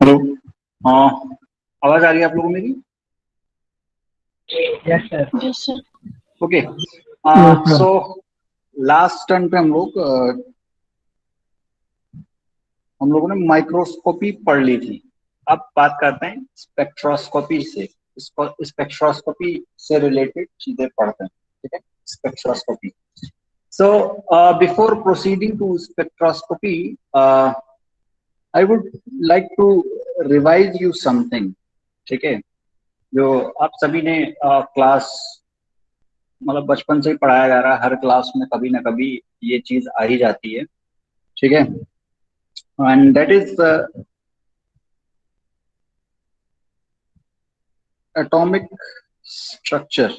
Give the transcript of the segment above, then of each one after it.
Hello. हाँ, आवाज आ रही है आप लोगों को मेरी? Yes sir. Yes sir. Okay. Yes sir. So last turn पे हम लोगों ने माइक्रोस्कोपी पढ़ ली थी। अब बात करते हैं स्पेक्ट्रोस्कोपी से। स्पेक्ट्रोस्कोपी से रिलेटेड चीजें पढ़ते हैं। ठीक है, spectroscopy. So before proceeding to spectroscopy, I would like to revise you something. ठीक है, जो आप सभी ने क्लास मतलब बचपन से ही पढ़ाया जा रहा है, हर क्लास में कभी ना कभी ये चीज आ ही जाती है। ठीक है, and that is atomic structure.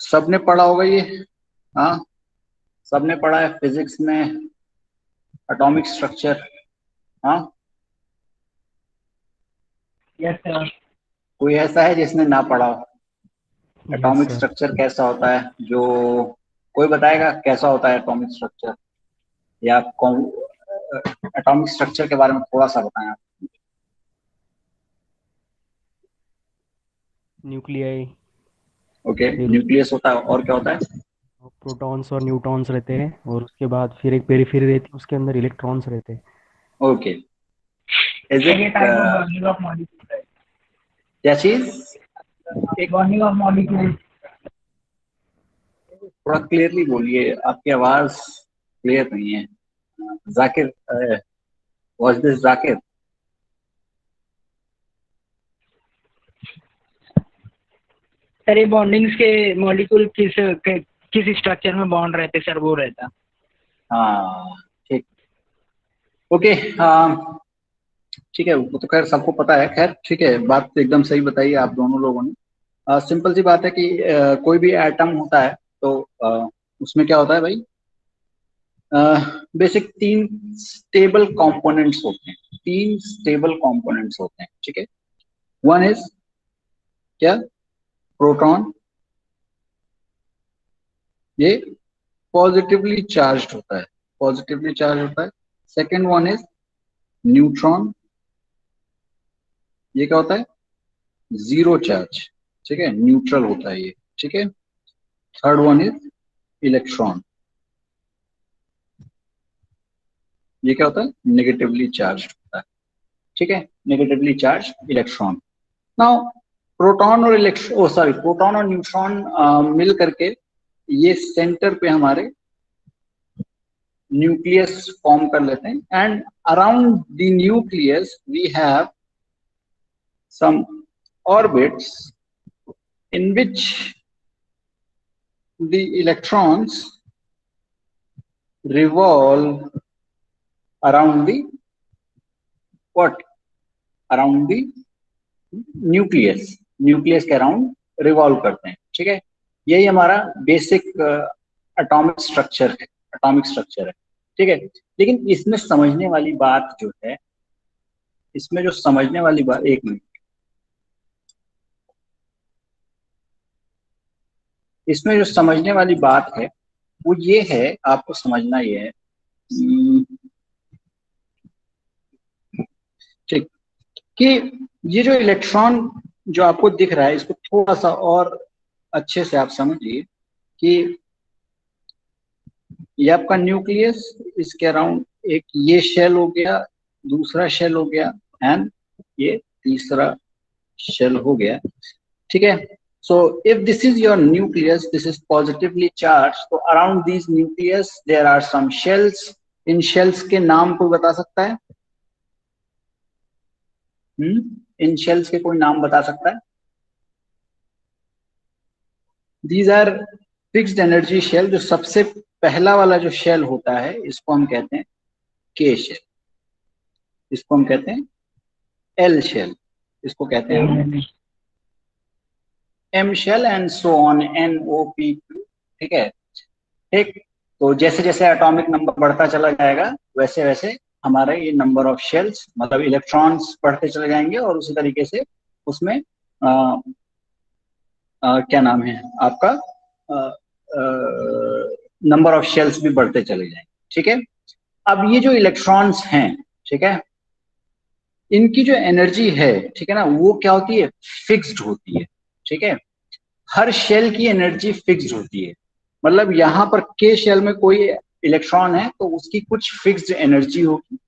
सबने पढ़ा होगा ये। हाँ, सबने पढ़ा है फिजिक्स में एटॉमिक स्ट्रक्चर। हाँ, यस सर। कोई ऐसा है जिसने ना पढ़ा हो? Yes atomic sir. स्ट्रक्चर कैसा होता है, जो कोई बताएगा कैसा होता है एटॉमिक स्ट्रक्चर? या एटॉमिक स्ट्रक्चर के बारे में थोड़ा सा बताएं आप। न्यूक्लियाई, ओके, फिर न्यूक्लियस होता है, और क्या होता है? प्रोटॉन्स और न्यूट्रॉन्स रहते हैं, और उसके बाद फिर एक पेरिफेरी रहती है, उसके अंदर इलेक्ट्रॉन्स रहते हैं। ओके, इज सर ये it type of bonding of molecule है। क्या चीज? एक बॉन्डिंग ऑफ मॉलिक्यूल। थोड़ा क्लियरली बोलिए, आपकी आवाज क्लियर नहीं है। Zakir, was this Zakir? Sir ये बॉन्डिंग्स के मॉलिक्यूल किस स्ट्रक्चर में बॉन्ड रहते सर, वो रहता। हाँ, ठीक। ओके, हाँ, ठीक है, वो तो खैर सबको पता है। खैर ठीक है, बात तो एकदम सही बताई आप दोनों लोगों ने। सिंपल सी बात है कि कोई भी एटम होता है तो उसमें क्या होता है भाई? बेसिक तीन स्टेबल कंपोनेंट्स होते हैं। तीन स्टेबल कंपोनेंट्स होते हैं, ठीक है। वन इज क्या? प्रोटॉन, ये पॉजिटिवली चार्ज होता है। पॉजिटिवली चार्ज होता है। सेकेंड वन इज न्यूट्रॉन, ये क्या होता है? जीरो चार्ज, ठीक है, न्यूट्रल होता है ये। ठीक है। थर्ड वन इज इलेक्ट्रॉन, ये क्या होता है? नेगेटिवली चार्ज होता है। ठीक है, negatively charge electron. Now proton और इलेक्ट्रॉन, ओ सॉरी, प्रोटॉन और न्यूट्रॉन मिल करके ये सेंटर पे हमारे न्यूक्लियस फॉर्म कर लेते हैं। And around the nucleus we have some orbits in which the electrons revolve around the what? Around the nucleus. Nucleus के अराउंड रिवॉल्व करते हैं। ठीक है, यही हमारा बेसिक एटॉमिक स्ट्रक्चर है। एटॉमिक स्ट्रक्चर है, ठीक है। लेकिन इसमें समझने वाली बात जो है, इसमें जो समझने वाली बात, एक मिनट, इसमें जो समझने वाली बात है वो ये है, आपको समझना ये है। ठीक, कि ये जो इलेक्ट्रॉन जो आपको दिख रहा है, इसको थोड़ा सा और अच्छे से आप समझिए कि ये आपका न्यूक्लियस, इसके अराउंड एक ये शेल हो गया, दूसरा शेल हो गया, एंड ये तीसरा शेल हो गया। ठीक है। So if this is your nucleus, this is positively charge, तो around this nucleus there are some shells. इन शेल्स के नाम कोई बता सकता है? इन शेल्स के कोई नाम बता सकता है? These are fixed energy shell. जो सबसे पहला वाला जो शेल होता है, इसको हम कहते हैं के शेल, इसको हम कहते हैं एल शेल, इसको कहते हैं हम M shell, and so on, N O P Q. ठीक है, ठीक। तो जैसे जैसे एटॉमिक नंबर बढ़ता चला जाएगा, वैसे वैसे हमारे ये नंबर ऑफ शेल्स मतलब इलेक्ट्रॉन्स बढ़ते चले जाएंगे, और उसी तरीके से उसमें क्या नाम है आपका, नंबर ऑफ शेल्स भी बढ़ते चले जाएंगे। ठीक है। अब ये जो इलेक्ट्रॉन्स हैं, ठीक है, इनकी जो एनर्जी है, ठीक है ना, वो क्या होती है, फिक्स्ड होती है। ठीक है, हर शेल की एनर्जी फिक्स्ड होती है। मतलब यहाँ पर के शेल में कोई इलेक्ट्रॉन है तो उसकी कुछ फिक्स्ड एनर्जी होगी,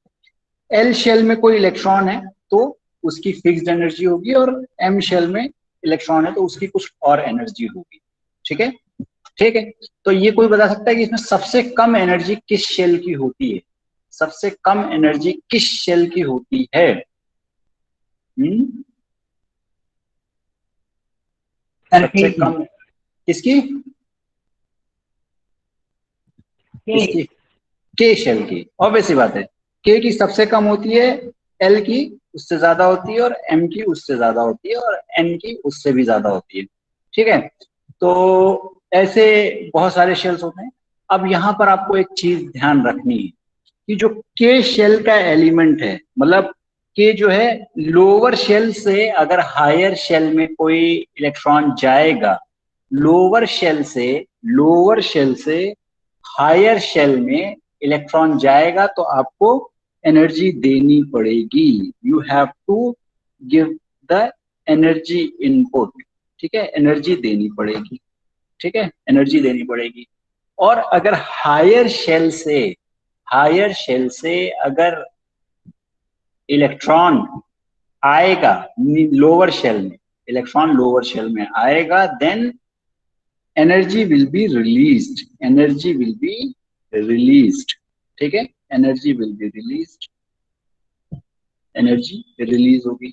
एल शेल में कोई इलेक्ट्रॉन है तो उसकी फिक्स्ड एनर्जी होगी, और एम शेल में इलेक्ट्रॉन है तो उसकी कुछ और एनर्जी होगी। ठीक है, ठीक है। तो ये कोई बता सकता है कि इसमें सबसे कम एनर्जी किस शेल की होती है, सबसे कम एनर्जी किस शेल की होती है? सर सबसे कम किसकी, किसकी? के शेल की, ऑब्वियस सी बात है। के की सबसे कम होती है, एल की उससे ज्यादा होती है, और एम की उससे ज्यादा होती है, और एन की उससे भी ज्यादा होती है। ठीक है, तो ऐसे बहुत सारे शेल्स होते हैं। अब यहाँ पर आपको एक चीज ध्यान रखनी है कि जो के शेल का एलिमेंट है, मतलब के जो है लोअर शेल से अगर हायर शेल में कोई इलेक्ट्रॉन जाएगा, लोअर शेल से हायर शेल में इलेक्ट्रॉन जाएगा तो आपको एनर्जी देनी पड़ेगी। You have to give the energy input. ठीक है, एनर्जी देनी पड़ेगी। ठीक है, एनर्जी देनी पड़ेगी। और अगर हायर शेल से अगर इलेक्ट्रॉन आएगा लोअर शेल में, इलेक्ट्रॉन लोअर शेल में आएगा, then energy will be released, energy will be released. ठीक है, energy will be released, energy release होगी।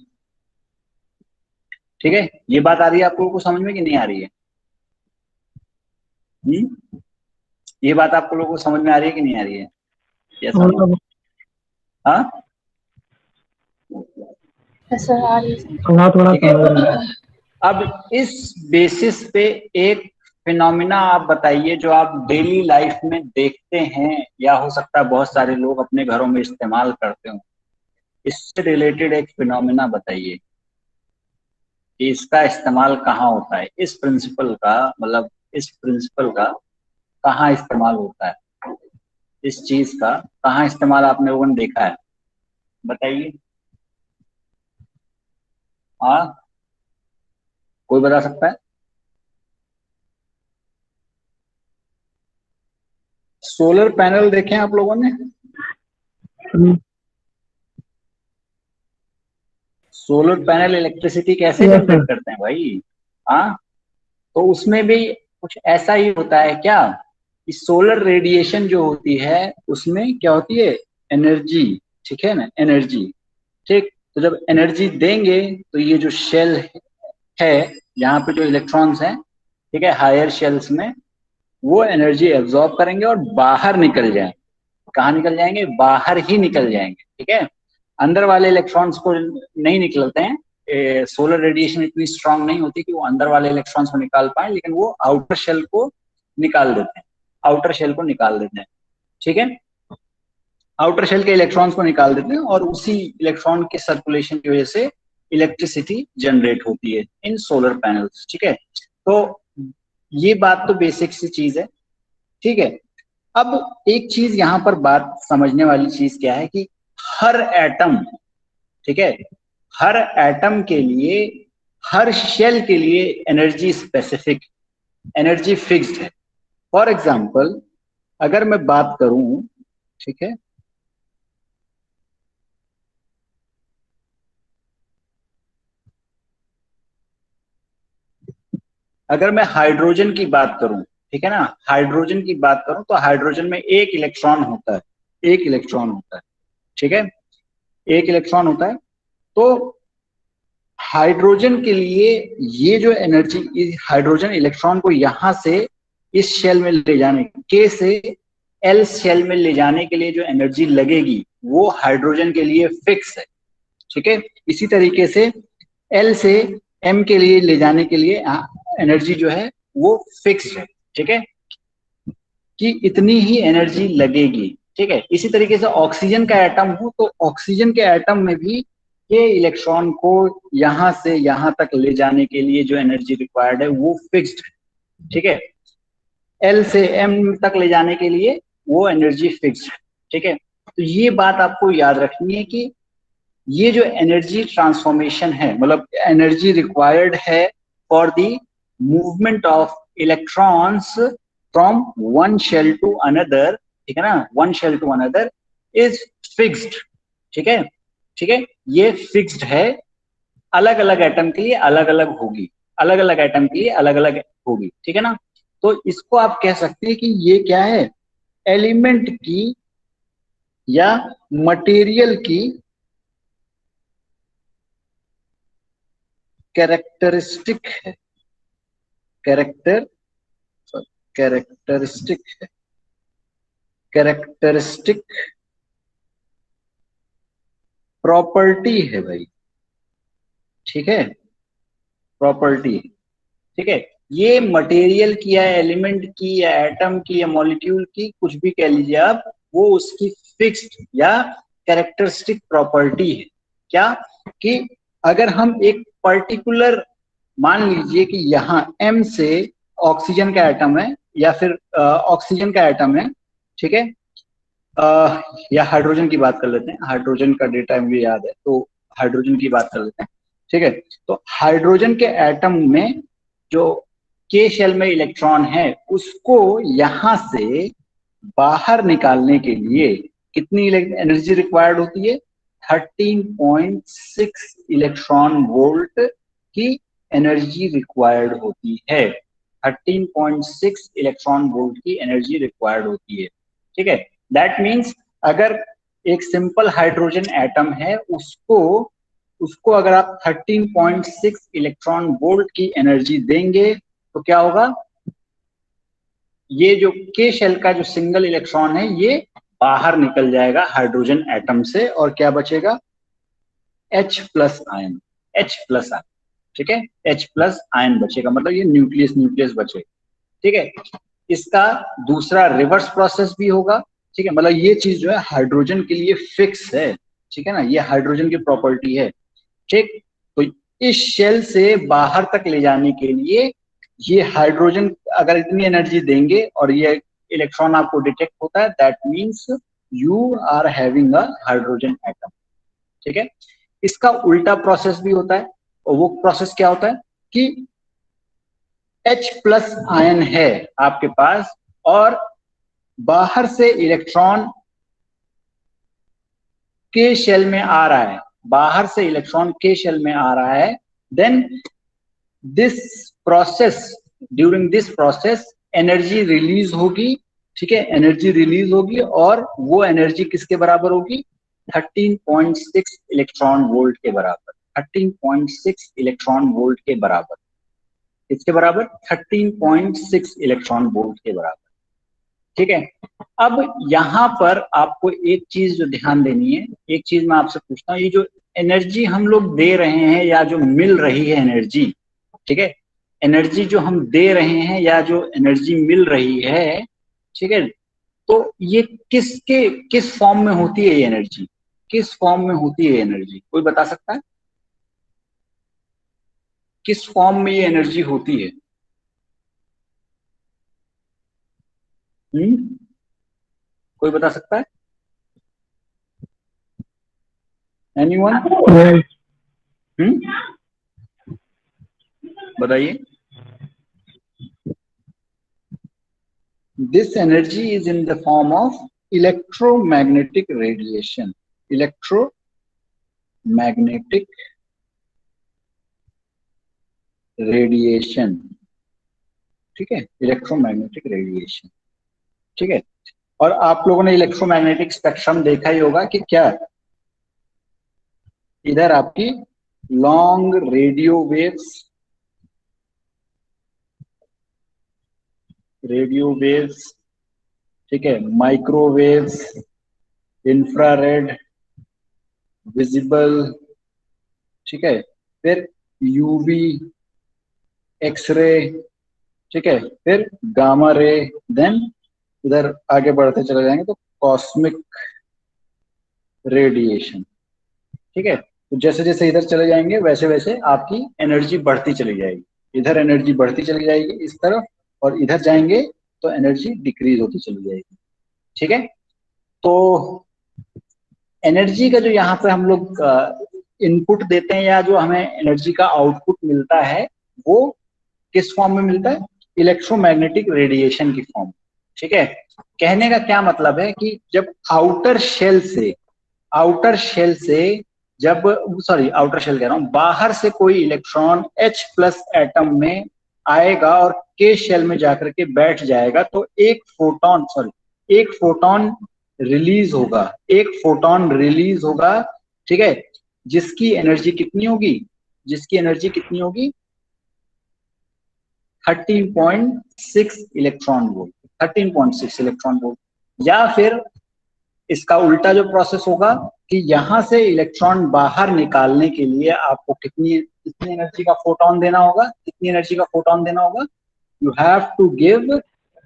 ठीक है, ये बात आ रही है आप लोगों को समझ में कि नहीं आ रही है? ये बात आप लोगों को समझ में आ रही है कि नहीं आ रही है? यस और नो? हाँ, थोड़ा ठीक है। अब इस बेसिस पे एक फिनोमिना आप बताइए जो आप डेली लाइफ में देखते हैं, या हो सकता है बहुत सारे लोग अपने घरों में इस्तेमाल करते हो। इससे रिलेटेड एक फिनोमिना बताइए कि इसका इस्तेमाल कहाँ होता है, इस प्रिंसिपल का, मतलब इस प्रिंसिपल का कहाँ इस्तेमाल होता है, इस चीज का कहाँ इस्तेमाल आपने लोगों ने देखा है, बताइए। हाँ, कोई बता सकता है? सोलर पैनल देखे हैं आप लोगों ने? सोलर पैनल इलेक्ट्रिसिटी कैसे जनरेट करते हैं भाई? हाँ, तो उसमें भी कुछ ऐसा ही होता है क्या कि सोलर रेडिएशन जो होती है उसमें क्या होती है, एनर्जी। ठीक है ना, एनर्जी। ठीक, तो जब एनर्जी देंगे तो ये जो शेल है, यहाँ पे जो इलेक्ट्रॉन्स हैं, ठीक है, हायर शेल्स में, वो एनर्जी एब्जॉर्ब करेंगे और बाहर निकल जाएंगे। कहाँ निकल जाएंगे? बाहर ही निकल जाएंगे। ठीक है, अंदर वाले इलेक्ट्रॉन्स को नहीं निकलते हैं, सोलर रेडिएशन इतनी स्ट्रांग नहीं होती कि वो अंदर वाले इलेक्ट्रॉन्स को निकाल पाए, लेकिन वो आउटर शेल को निकाल देते हैं, आउटर शेल को निकाल देते हैं। ठीक है, आउटर शेल के इलेक्ट्रॉन्स को निकाल देते हैं, और उसी इलेक्ट्रॉन के सर्कुलेशन की वजह से इलेक्ट्रिसिटी जनरेट होती है इन सोलर पैनल्स। ठीक है, तो ये बात तो बेसिक सी चीज है। ठीक है, अब एक चीज यहाँ पर बात समझने वाली चीज क्या है कि हर एटम, ठीक है, हर एटम के लिए, हर शेल के लिए एनर्जी स्पेसिफिक, एनर्जी फिक्स्ड है। फॉर एग्जाम्पल अगर मैं बात करूं, ठीक है, अगर मैं हाइड्रोजन की बात करूं, ठीक है ना, हाइड्रोजन की बात करूं तो हाइड्रोजन में एक इलेक्ट्रॉन होता है, एक इलेक्ट्रॉन होता है। ठीक है, एक इलेक्ट्रॉन होता है। तो हाइड्रोजन के लिए ये जो एनर्जी, हाइड्रोजन इलेक्ट्रॉन को यहां से इस शेल में ले जाने, के से एल शेल में ले जाने के लिए जो एनर्जी लगेगी वो हाइड्रोजन के लिए फिक्स है। ठीक है, इसी तरीके से एल से एम के लिए ले जाने के लिए एनर्जी जो है वो फिक्स है। ठीक है, कि इतनी ही एनर्जी लगेगी। ठीक है, इसी तरीके से ऑक्सीजन का एटम हो तो ऑक्सीजन के एटम में भी ये इलेक्ट्रॉन को यहां से यहां तक ले जाने के लिए जो एनर्जी रिक्वायर्ड है वो फिक्स्ड है। ठीक है, एल से एम तक ले जाने के लिए वो एनर्जी फिक्स्ड है। ठीक है, तो ये बात आपको याद रखनी है कि ये जो एनर्जी ट्रांसफॉर्मेशन है, मतलब एनर्जी रिक्वायर्ड है for the movement of electrons from one shell to another, ठीक है ना, one shell to another is fixed, ठीक है, ठीक है, ये फिक्स्ड है, अलग अलग एटम के लिए अलग अलग होगी, अलग अलग एटम के लिए अलग अलग होगी, ठीक है ना। तो इसको आप कह सकते हैं कि ये क्या है, एलिमेंट की या मटेरियल की कैरेक्टरिस्टिक है, कैरेक्टर कैरेक्टरिस्टिक है, कैरेक्टरिस्टिक प्रॉपर्टी है भाई, ठीक है, प्रॉपर्टी, ठीक है। ये मटेरियल की या एलिमेंट की या एटम की या मॉलिक्यूल की, कुछ भी कह लीजिए आप, वो उसकी फिक्स्ड या कैरेक्टरिस्टिक प्रॉपर्टी है। क्या कि अगर हम एक पर्टिकुलर, मान लीजिए कि यहाँ M से ऑक्सीजन का एटम है या फिर ऑक्सीजन का एटम है, ठीक है, या हाइड्रोजन की बात कर लेते हैं, हाइड्रोजन का डेटा मुझे याद है, तो हाइड्रोजन की बात कर लेते हैं, ठीक है। तो हाइड्रोजन के एटम में जो के शेल में इलेक्ट्रॉन है, उसको यहां से बाहर निकालने के लिए कितनी एनर्जी रिक्वायर्ड होती है, 13.6 इलेक्ट्रॉन वोल्ट की एनर्जी रिक्वायर्ड होती है, 13.6 इलेक्ट्रॉन वोल्ट की एनर्जी रिक्वायर्ड होती है, ठीक है। दैट मीन्स अगर एक सिंपल हाइड्रोजन एटम है, उसको अगर आप 13.6 इलेक्ट्रॉन वोल्ट की एनर्जी देंगे तो क्या होगा, ये जो के शेल का जो सिंगल इलेक्ट्रॉन है ये बाहर निकल जाएगा हाइड्रोजन एटम से, और क्या बचेगा, H plus ion, H plus ion, ठीक है, H प्लस आयन बचेगा, मतलब ये न्यूक्लियस न्यूक्लियस बचेगा, ठीक है। इसका दूसरा रिवर्स प्रोसेस भी होगा, ठीक है, मतलब ये चीज जो है हाइड्रोजन के लिए फिक्स है, ठीक है ना, ये हाइड्रोजन की प्रॉपर्टी है, ठीक। तो इस शेल से बाहर तक ले जाने के लिए ये हाइड्रोजन अगर इतनी एनर्जी देंगे और ये इलेक्ट्रॉन आपको डिटेक्ट होता है, that means you are having a hydrogen atom, ठीक है। इसका उल्टा प्रोसेस भी होता है, और वो प्रोसेस क्या होता है कि H प्लस आयन है आपके पास और बाहर से इलेक्ट्रॉन के शेल में आ रहा है, बाहर से इलेक्ट्रॉन के शेल में आ रहा है, then this process, during this process energy release होगी, ठीक है, एनर्जी रिलीज होगी, और वो एनर्जी किसके बराबर होगी, 13.6 इलेक्ट्रॉन वोल्ट के बराबर, 13.6 इलेक्ट्रॉन वोल्ट के बराबर, इसके बराबर 13.6 इलेक्ट्रॉन वोल्ट के बराबर, ठीक है। अब यहाँ पर आपको एक चीज जो ध्यान देनी है, एक चीज मैं आपसे पूछता हूँ, ये जो एनर्जी हम लोग दे रहे हैं या जो मिल रही है एनर्जी, ठीक है, एनर्जी जो हम दे रहे हैं या जो एनर्जी मिल रही है, ठीक है, तो ये किस फॉर्म में होती है ये एनर्जी, किस फॉर्म में होती है एनर्जी, कोई बता सकता है किस फॉर्म में ये एनर्जी होती है? कोई बता सकता है, एनीवन? बताइए। This energy is in the form of electromagnetic radiation, electromagnetic radiation, ठीक है, इलेक्ट्रोमैग्नेटिक रेडिएशन, ठीक है। और आप लोगों ने इलेक्ट्रोमैग्नेटिक स्पेक्ट्रम देखा ही होगा कि क्या, इधर आपकी लॉन्ग रेडियो वेव्स, ठीक है, माइक्रोवेव्स, इंफ्रारेड, विजिबल, ठीक है, फिर यूवी, एक्सरे, ठीक है, फिर गामा रे, देन इधर आगे बढ़ते चले जाएंगे तो कॉस्मिक रेडिएशन, ठीक है। तो जैसे जैसे इधर चले जाएंगे वैसे वैसे आपकी एनर्जी बढ़ती चली जाएगी, इधर एनर्जी बढ़ती चली जाएगी इस तरफ, और इधर जाएंगे तो एनर्जी डिक्रीज होती चली जाएगी, ठीक है। तो एनर्जी का जो यहाँ पे हम लोग इनपुट देते हैं या जो हमें एनर्जी का आउटपुट मिलता है वो किस फॉर्म में मिलता है? इलेक्ट्रोमैग्नेटिक रेडिएशन की फॉर्म। ठीक है, कहने का क्या मतलब है कि जब आउटर शेल से जब आउटर शेल कह रहा हूं, बाहर से कोई इलेक्ट्रॉन H+ एटम में आएगा और के शेल में जाकर के बैठ जाएगा तो एक फोटोन रिलीज होगा। ठीक है, जिसकी एनर्जी कितनी होगी? 13.6 इलेक्ट्रॉन वोल्ट। या फिर इसका उल्टा जो प्रोसेस होगा कि यहां से इलेक्ट्रॉन बाहर निकालने के लिए आपको कितनी एनर्जी का फोटोन देना होगा? You have to give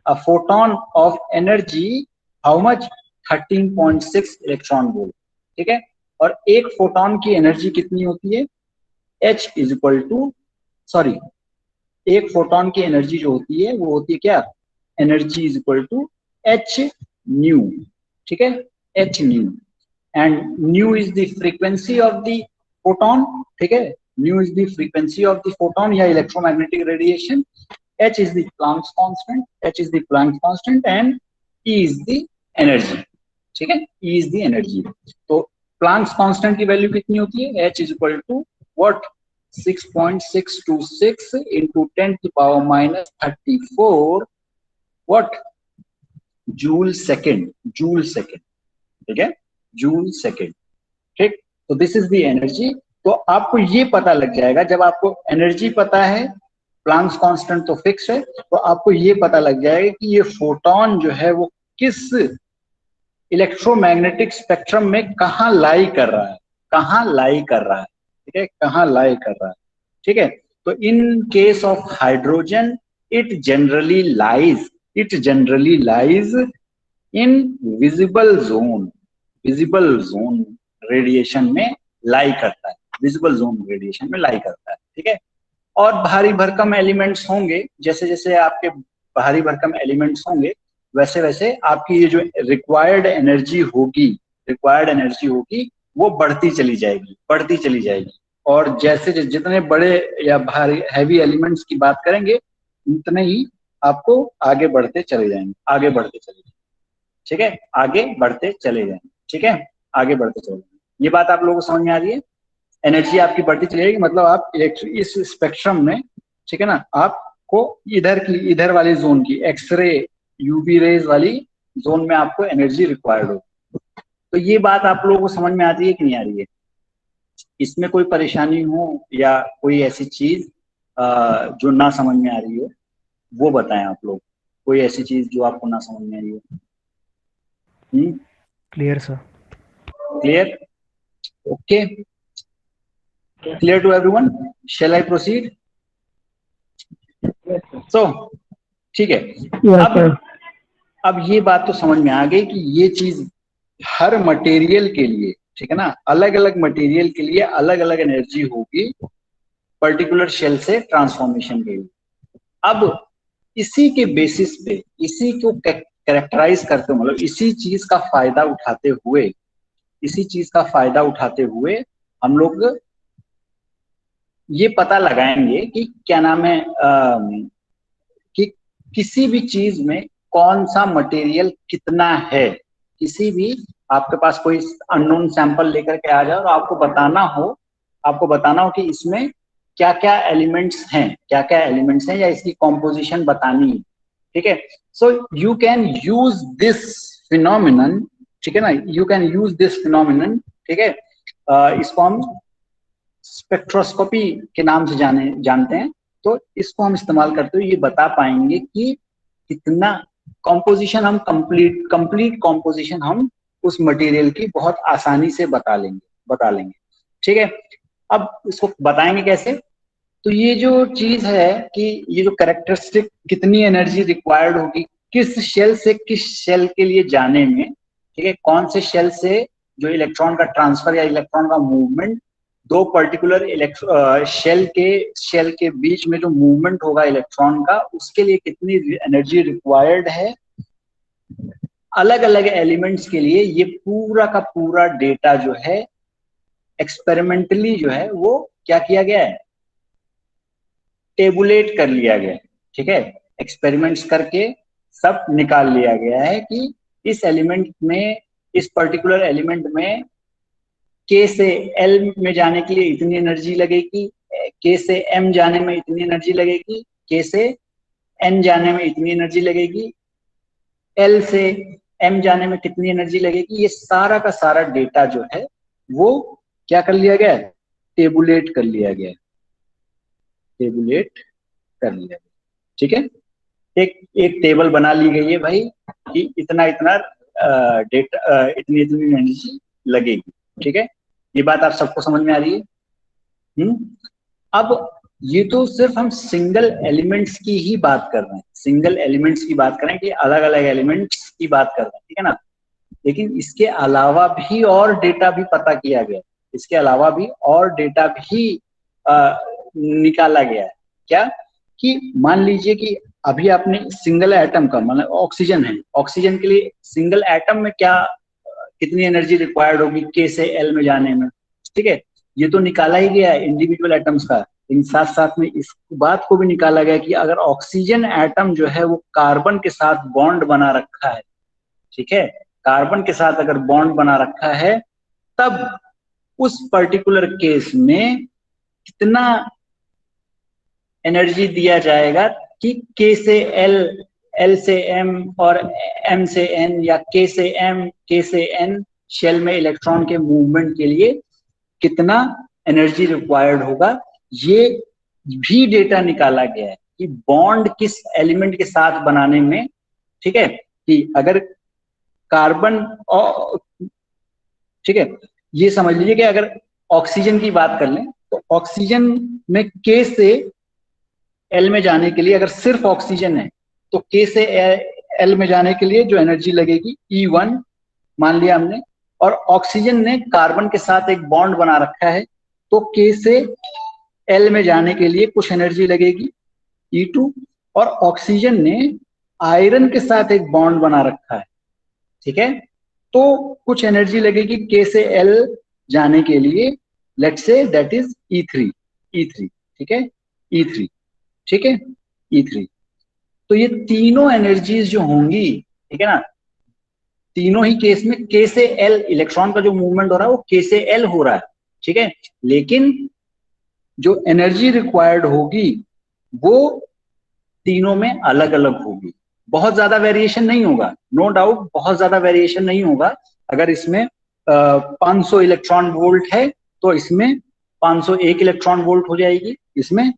a photon of energy how much? 13.6 electron volt. ठीक है, और एक फोटोन की एनर्जी कितनी होती है? एक फोटोन की एनर्जी जो होती है वो होती है क्या? Energy is equal to H nu. ठीक है, H nu, and nu is the frequency of the photon. ठीक है, nu is the frequency of the photon या electromagnetic radiation. H is the Planck's constant and E is the energy। ठीक है, E is the energy। तो Planck's constant की value कितनी होती है? H is equal to what? 6.626 into 10⁻⁻34 what? Joule second. ठीक है, जूल सेकेंड। ठीक, तो दिस इज द एनर्जी। तो आपको ये पता लग जाएगा, जब आपको एनर्जी पता है, प्लांक्स कांस्टेंट तो फिक्स है, तो आपको ये पता लग जाएगा कि ये फोटोन जो है वो किस इलेक्ट्रोमैग्नेटिक स्पेक्ट्रम में कहाँ लाई कर रहा है। ठीक है, कहाँ लाई कर रहा है। ठीक है, तो in case of hydrogen it generally lies in visible zone radiation में लाई करता है। ठीक है, और भारी भरकम एलिमेंट्स होंगे, जैसे जैसे आपके भारी भरकम एलिमेंट्स होंगे वैसे वैसे आपकी ये जो रिक्वायर्ड एनर्जी होगी वो बढ़ती चली जाएगी। और जैसे जितने बड़े या भारी हैवी एलिमेंट्स की बात करेंगे उतने ही आपको आगे बढ़ते चले जाएंगे। ठीक है, आगे बढ़ते चले जाएंगे। ये बात आप लोगों को समझ में आ रही है? एनर्जी आपकी बढ़ती चली जाएगी, मतलब आप इस स्पेक्ट्रम में, ठीक है ना, आपको इधर वाली जोन की एक्सरे यूवी रेज वाली जोन में आपको एनर्जी रिक्वायर्ड होगी। तो ये बात आप लोगों को समझ में आती है कि नहीं आ रही है? इसमें कोई परेशानी हो या कोई ऐसी चीज जो ना समझ में आ रही हो वो बताएं आप लोग। कोई ऐसी चीज जो आपको ना समझ में आ रही हो? Clear sir. Clear? Okay, clear to everyone? Shall I proceed? So, ठीक है, अब ये बात तो समझ में आ गई कि ये चीज हर मटेरियल के लिए, ठीक है ना, अलग अलग मटेरियल के लिए अलग अलग एनर्जी होगी पर्टिकुलर शेल से ट्रांसफॉर्मेशन के लिए। अब इसी के बेसिस पे, इसी को कैरेक्टराइज करते हुए, मतलब इसी चीज का फायदा उठाते हुए हम लोग ये पता लगाएंगे कि क्या नाम है कि किसी भी चीज में कौन सा मटेरियल कितना है। किसी भी आपके पास कोई अननोन सैंपल लेकर के आ जाए और आपको बताना हो कि इसमें क्या क्या एलिमेंट्स हैं या इसकी कॉम्पोजिशन बतानी है। ठीक है, so you can use this phenomenon. ठीक है ना, ठीक है, इसको हम स्पेक्ट्रोस्कोपी के नाम से जानते हैं। तो इसको हम इस्तेमाल करते हुए ये बता पाएंगे कि कितना कॉम्पोजिशन हम कंप्लीट कॉम्पोजिशन हम उस मटेरियल की बहुत आसानी से बता लेंगे। ठीक है, अब इसको बताएंगे कैसे? तो ये जो चीज है कि ये जो कैरेक्टरिस्टिक कितनी एनर्जी रिक्वायर्ड होगी किस शेल से किस शेल के लिए जाने में, ठीक है, कौन से शेल से जो इलेक्ट्रॉन का ट्रांसफर या इलेक्ट्रॉन का मूवमेंट, दो पर्टिकुलर शेल के बीच में जो मूवमेंट होगा इलेक्ट्रॉन का, उसके लिए कितनी एनर्जी रिक्वायर्ड है, अलग अलग एलिमेंट्स के लिए ये पूरा का पूरा डेटा जो है एक्सपेरिमेंटली जो है वो क्या किया गया है, टेबुलेट कर लिया गया है। ठीक है, एक्सपेरिमेंट्स करके सब निकाल लिया गया है कि इस एलिमेंट में, इस पर्टिकुलर एलिमेंट में के से एल में जाने के लिए इतनी एनर्जी लगेगी, के से एम जाने में इतनी एनर्जी लगेगी, के से एन जाने में इतनी एनर्जी लगेगी, एल से एम जाने में कितनी एनर्जी लगेगी। ये सारा का सारा डेटा जो है वो क्या कर लिया गया है, टेबुलेट कर लिया गया है, टेबुलेट कर लिया गया। ठीक है, एक एक टेबल बना ली गई है भाई कि इतना इतना डेटा, इतनी इतनी एनर्जी लगेगी। ठीक है, ये बात आप सबको समझ में आ रही है। अब ये तो सिर्फ हम सिंगल एलिमेंट्स की ही बात कर रहे हैं, सिंगल एलिमेंट्स की बात कर रहे हैं कि अलग अलग एलिमेंट्स की बात कर रहे हैं, ठीक है ना। लेकिन इसके अलावा भी और डेटा भी पता किया गया, इसके अलावा भी और डेटा भी निकाला गया है। क्या कि मान लीजिए कि अभी आपने सिंगल एटम का, मतलब ऑक्सीजन है, ऑक्सीजन के लिए सिंगल एटम में क्या कितनी एनर्जी रिक्वायर्ड होगी के से एल में जाने में। ठीक है, ये तो निकाला ही गया है इंडिविजुअल एटम्स का। इन साथ साथ में इस बात को भी निकाला गया कि अगर ऑक्सीजन एटम जो है वो कार्बन के साथ बॉन्ड बना रखा है, ठीक है, कार्बन के साथ अगर बॉन्ड बना रखा है, तब उस पर्टिकुलर केस में कितना एनर्जी दिया जाएगा कि के से एल, एल से एम और एम से एन, या के से एम, के से एन शेल में इलेक्ट्रॉन के मूवमेंट के लिए कितना एनर्जी रिक्वायर्ड होगा। ये भी डेटा निकाला गया है कि बॉन्ड किस एलिमेंट के साथ बनाने में, ठीक है, कि अगर कार्बन और, ठीक है, ये समझ लीजिए कि अगर ऑक्सीजन की बात कर लें तो ऑक्सीजन में के से एल में जाने के लिए, अगर सिर्फ ऑक्सीजन है तो के से एल में जाने के लिए जो एनर्जी लगेगी E1 मान लिया हमने, और ऑक्सीजन ने कार्बन के साथ एक बॉन्ड बना रखा है तो के से एल में जाने के लिए कुछ एनर्जी लगेगी E2, और ऑक्सीजन ने आयरन के साथ एक बॉन्ड बना रखा है, ठीक है, तो कुछ एनर्जी लगेगी के से एल जाने के लिए, let's say that is E3, E3, ठीक है, E3, ठीक है, E3। तो ये तीनों एनर्जीज जो होंगी, ठीक है ना, तीनों ही केस में के से एल इलेक्ट्रॉन का जो मूवमेंट हो रहा है वो के से एल हो रहा है, ठीक है, लेकिन जो एनर्जी रिक्वायर्ड होगी वो तीनों में अलग अलग होगी। बहुत ज्यादा वेरिएशन नहीं होगा, नो डाउट, बहुत ज्यादा वेरिएशन नहीं होगा। अगर इसमें 500 इलेक्ट्रॉन वोल्ट है तो इसमें 501 इलेक्ट्रॉन वोल्ट हो जाएगी, इसमें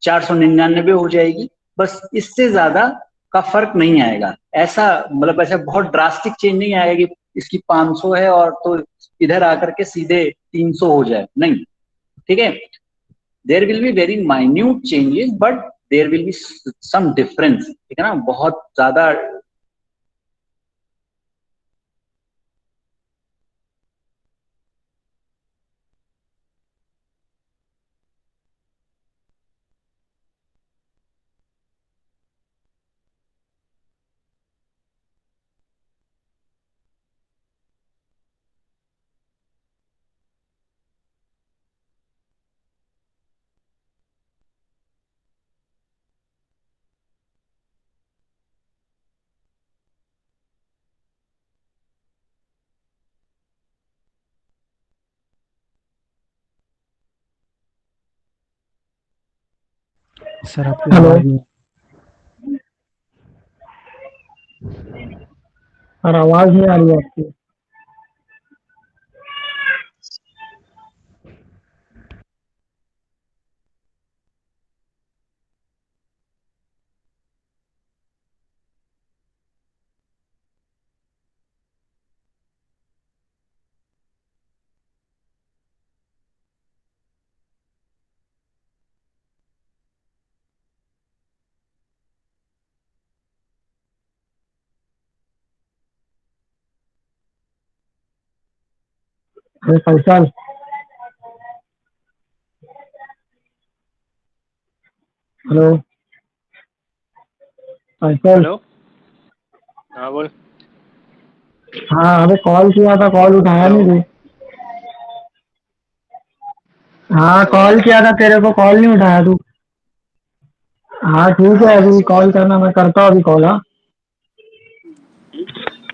499 हो जाएगी, बस इससे ज्यादा का फर्क नहीं आएगा। ऐसा मतलब ऐसा बहुत ड्रास्टिक चेंज नहीं आएगा कि इसकी 500 है और तो इधर आकर के सीधे 300 हो जाए, नहीं, ठीक है। There will be very minute changes but there will be some difference, ठीक है ना, बहुत ज्यादा। सर आपकी हेलो आवाज नहीं। सर, आवाज नहीं आ रही है आपकी। अरे फैसल, हेलो फैसल, हेलो हाँ बोल। हाँ अबे कॉल किया था, कॉल उठाया हेलो। नहीं तू। हाँ सोया कॉल था। किया था तेरे को, कॉल नहीं उठाया तू। हाँ ठीक हाँ है, मैं अभी सोया कॉल था। करना, मैं करता हूँ अभी कॉल। हाँ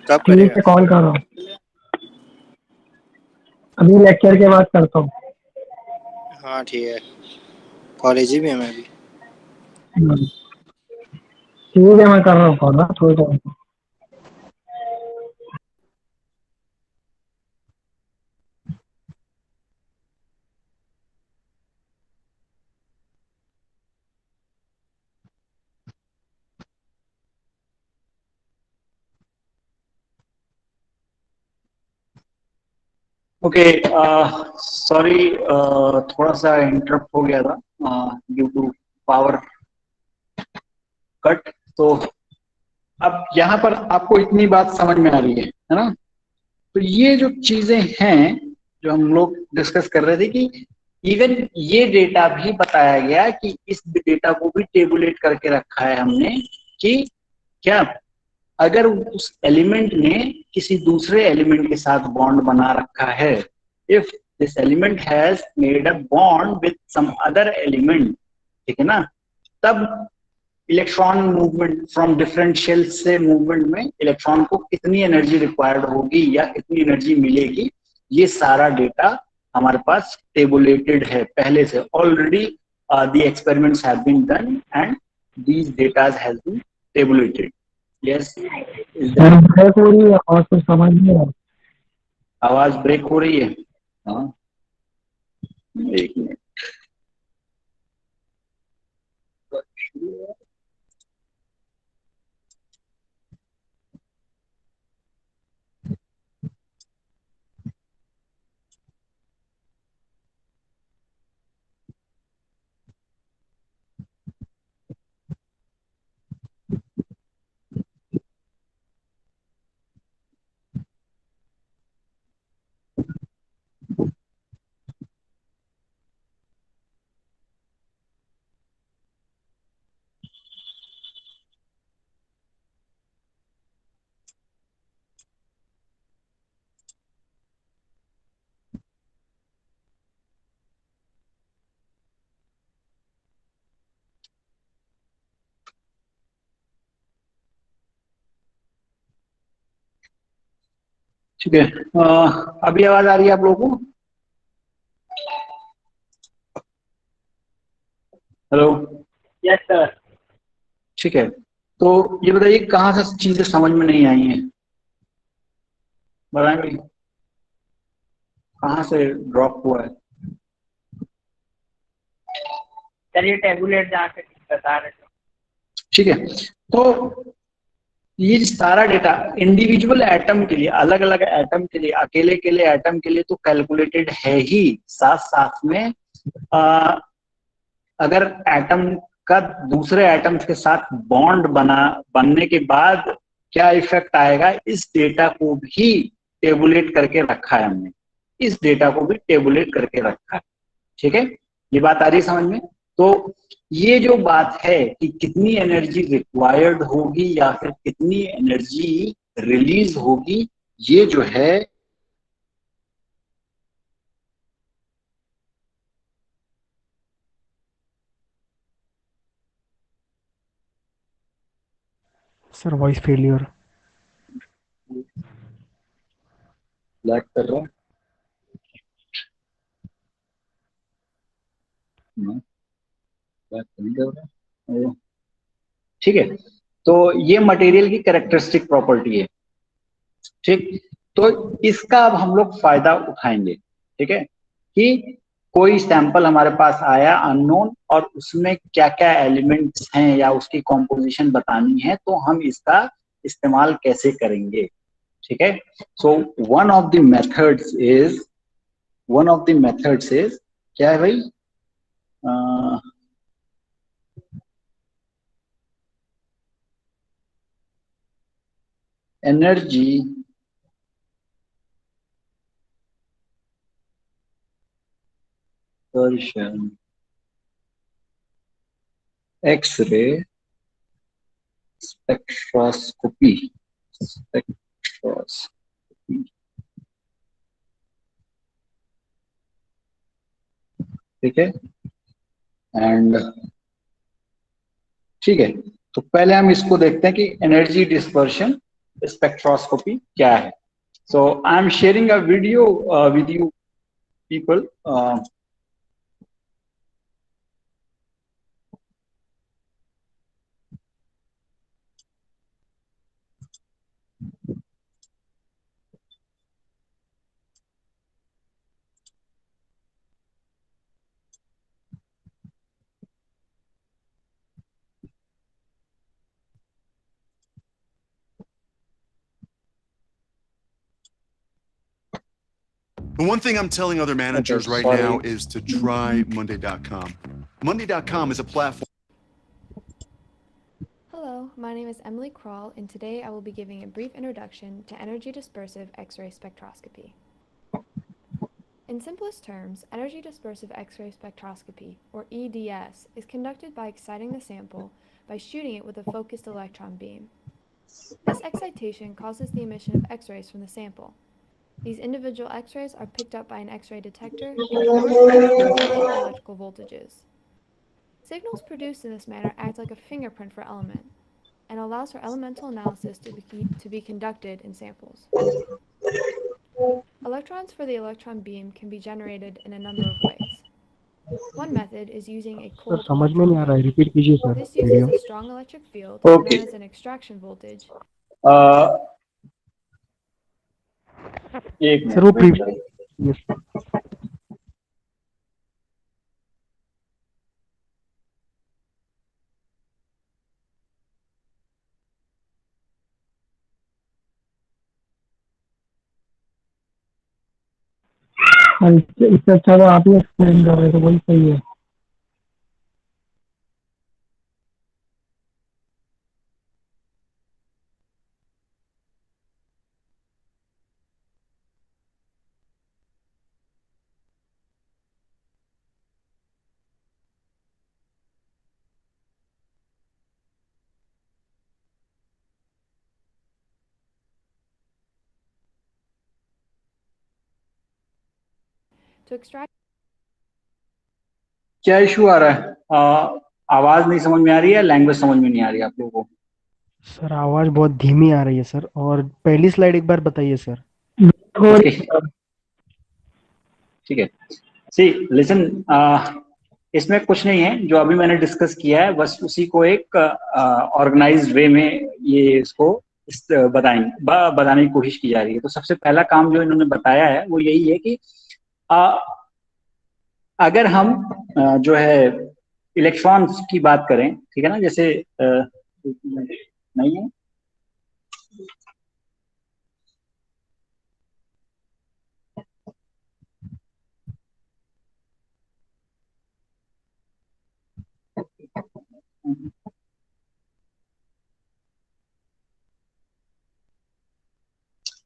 कब ठीक करेगा? है, कॉल कर रहा हूँ अभी, लेक्चर के बाद करता हूँ। हाँ ठीक है, कॉलेज ही में है मैं अभी। ठीक है, मैं कर रहा हूँ कॉल। हाँ थोड़ी देर में। ओके, सॉरी, थोड़ा सा इंटरप्ट हो गया था ड्यू टू पावर कट। तो अब यहाँ पर आपको इतनी बात समझ में आ रही है ना? तो ये जो चीजें हैं जो हम लोग डिस्कस कर रहे थे कि इवन ये डेटा भी बताया गया कि इस डेटा को भी टेबुलेट करके रखा है हमने कि क्या अगर उस एलिमेंट ने किसी दूसरे एलिमेंट के साथ बॉन्ड बना रखा है, if this element has made a bond with some other element, ठीक है ना, तब electron movement from different shell से मूवमेंट में इलेक्ट्रॉन को कितनी एनर्जी रिक्वायर्ड होगी या कितनी एनर्जी मिलेगी, ये सारा डेटा हमारे पास टेबुलेटेड है पहले से already. The experiments have been done and these datas has been tabulated. Yes, is यार दैट? ब्रेक हो रही है और कुछ समझ नहीं आ रहा। आवाज ब्रेक हो रही है? हाँ, एक मिनट। ठीक है, अभी आवाज आ रही है आप लोगों को? हेलो? Yes sir. ठीक है, तो ये बताइए कहाँ से चीजें समझ में नहीं आई हैं? बताएंगे कहाँ से ड्रॉप हुआ है? सर ये टेबुलेट जहाँ से बता रहे थे। ठीक है, तो ये सारा डेटा इंडिविजुअल एटम के लिए, अलग अलग एटम के लिए, अकेले अकेले एटम के लिए तो कैलकुलेटेड है ही, साथ साथ में आ, अगर एटम का दूसरे एटम्स के साथ बॉन्ड बनने के बाद क्या इफेक्ट आएगा, इस डेटा को भी टेबुलेट करके रखा है हमने। इस डेटा को भी टेबुलेट करके रखा है। ठीक है, ये बात आ रही है समझ में? तो ये जो बात है कि कितनी एनर्जी रिक्वायर्ड होगी या फिर कितनी एनर्जी रिलीज होगी, ये जो है सर वॉइस फेलियर। लैग कर रहा है ना? लैग तो नहीं कर रहा है। ठीक है, तो ये मटेरियल की कैरेक्टरिस्टिक प्रॉपर्टी है। ठीक, तो इसका अब हम लोग फायदा उठाएंगे। ठीक है, कि कोई सैंपल हमारे पास आया अननोन और उसमें क्या क्या एलिमेंट्स हैं या उसकी कॉम्पोजिशन बतानी है, तो हम इसका इस्तेमाल कैसे करेंगे। ठीक है, so one of the methods is क्या है भाई? Energy version X-ray spectroscopy. Spectroscopy, ठीक है। एंड ठीक है, तो पहले हम इसको देखते हैं कि एनर्जी डिस्पर्शन स्पेक्ट्रोस्कोपी क्या है। So I am sharing a video with you people. The one thing I'm telling other managers Okay, right sorry. now is to try Monday.com. Monday.com is a platform. Hello, my name is Emily Kroll, and today I will be giving a brief introduction to energy dispersive X-ray spectroscopy. In simplest terms, energy dispersive X-ray spectroscopy, or EDS, is conducted by exciting the sample by shooting it with a focused electron beam. This excitation causes the emission of X-rays from the sample. These individual X-rays are picked up by an X-ray detector and converted into variable electrical voltages. Signals produced in this manner act like a fingerprint for element, and allows for elemental analysis to be conducted in samples. Electrons for the electron beam can be generated in a number of ways. One method is using a sir cold समझ में नहीं आ रहा है, electron beam. Repeat कीजिए sir This video. uses a strong electric field Okay. known as an extraction voltage. एक sir वो minute wait करें। Previous इससे अच्छा तो आप ही एक्सप्लेन कर रहे थे, वही सही है। To extract क्या इशू आ रहा है? आवाज नहीं समझ में आ रही है, लैंग्वेज समझ में नहीं आ रही है आप लोगों को? सर आवाज बहुत धीमी आ रही है सर, और पहली स्लाइड एक बार बताइए सर। Okay. ठीक है, सी लिसन, इसमें कुछ नहीं है, जो अभी मैंने डिस्कस किया है बस उसी को एक ऑर्गेनाइज्ड वे में ये इसको बताने की कोशिश की जा रही है। तो सबसे पहला काम जो इन्होंने बताया है वो यही है कि अगर हम जो है इलेक्ट्रॉन्स की बात करें, ठीक है ना, जैसे नहीं है,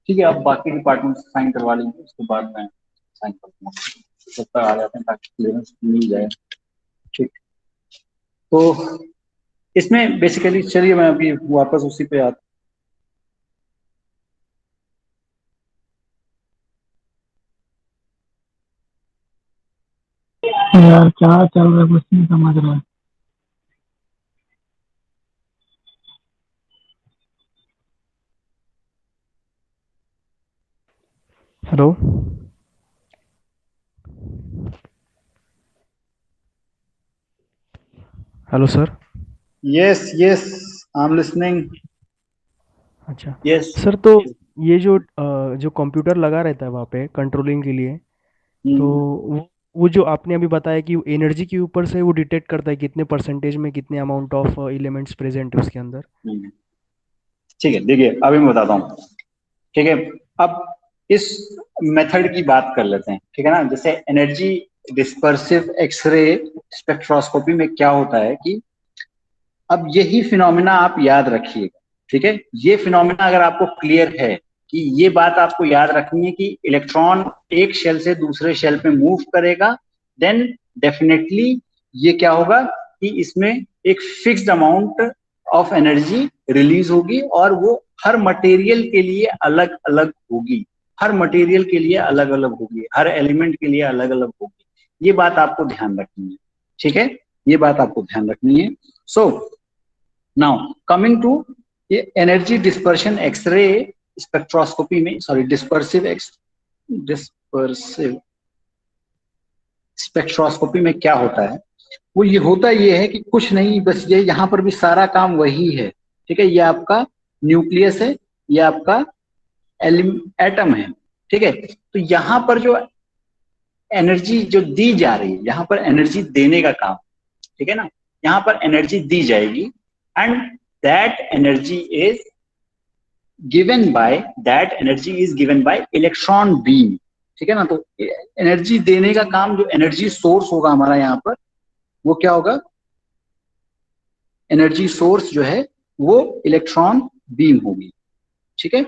ठीक है, आप बाकी डिपार्टमेंट से साइन करवा लीजिए, उसके बाद मैं साइन कर दूंगा, जब तक आ जाते हैं ताकि क्लियरेंस मिल जाए। ठीक, तो इसमें बेसिकली चलिए मैं अभी वापस उसी पे आता। यार क्या चल रहा है, कुछ नहीं समझ रहा है। Hello hello sir. Yes yes, I am listening. अच्छा यस सर, तो ये जो कंप्यूटर लगा रहता है वहाँ पे कंट्रोलिंग के लिए, तो वो जो आपने अभी बताया कि एनर्जी के ऊपर से वो डिटेक्ट करता है कितने परसेंटेज में कितने अमाउंट ऑफ एलिमेंट्स प्रेजेंट है उसके अंदर। ठीक है, देखिए अभी मैं बताता हूँ। ठीक है, अब इस मेथड की बात कर लेते हैं, ठीक है ना। जैसे एनर्जी डिस्पर्सिव एक्सरे स्पेक्ट्रोस्कोपी में क्या होता है कि अब यही फिनोमेना आप याद रखिएगा, ठीक है। ये फिनोमेना अगर आपको क्लियर है कि ये बात आपको याद रखनी है कि इलेक्ट्रॉन एक शेल से दूसरे शेल पे मूव करेगा, देन डेफिनेटली ये क्या होगा कि इसमें एक fixed amount of energy release होगी और वो हर मटेरियल के लिए अलग अलग होगी, हर मटेरियल के लिए अलग अलग होगी, हर एलिमेंट के लिए अलग अलग होगी। ये बात आपको ध्यान रखनी है, ठीक है, ये बात आपको ध्यान रखनी है। सो नाउ कमिंग टू ये एनर्जी डिस्पर्शन एक्सरे स्पेक्ट्रोस्कोपी में, सॉरी डिस्पर्सिव स्पेक्ट्रोस्कोपी में क्या होता है, वो ये होता ये है कि कुछ नहीं, बस ये यहाँ पर भी सारा काम वही है, ठीक है। ये आपका न्यूक्लियस है, ये आपका एटम है, ठीक है। तो यहाँ पर जो एनर्जी जो दी जा रही है, यहाँ पर एनर्जी देने का काम, ठीक है ना, यहाँ पर एनर्जी दी जाएगी and that energy is given by electron beam, ठीक है ना। तो एनर्जी देने का काम, जो एनर्जी सोर्स होगा हमारा यहाँ पर, वो क्या होगा, एनर्जी सोर्स जो है वो इलेक्ट्रॉन बीम होगी, ठीक है।